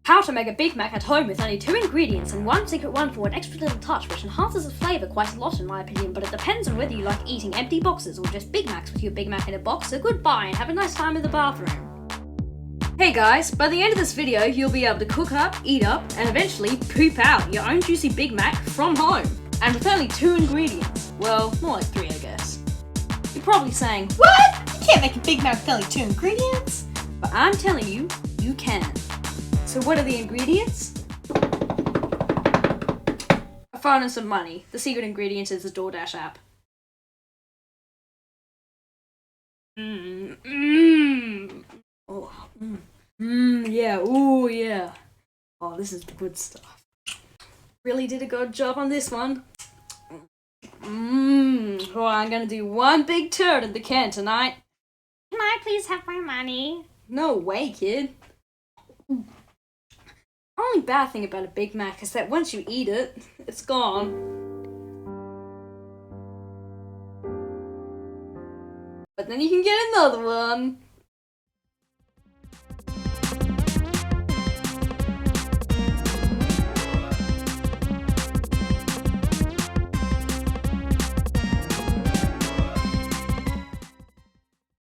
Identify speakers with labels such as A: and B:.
A: How to make a Big Mac at home with only 2 ingredients and one secret one for an extra little touch which enhances its flavour quite a lot in my opinion, but it depends on whether you like eating empty boxes or just Big Macs with your Big Mac in a box, so goodbye and have a nice time in the bathroom. Hey guys, by the end of this video you'll be able to cook up, eat up, and eventually poop out your own juicy Big Mac from home. And with only 2 ingredients. Well, more like 3 I guess. You're probably saying,
B: What? You can't make a Big Mac with only 2 ingredients.
A: but I'm telling you, you can. So what are the ingredients? A phone and some money. The secret ingredient is the DoorDash app. Yeah, ooh, yeah. Oh, this is good stuff. Really did a good job on this one. Oh, I'm gonna do one big turd in the can tonight.
B: Can I please have my money?
A: No way, kid. Only bad thing about a Big Mac is that once you eat it, it's gone. But then you can get another one.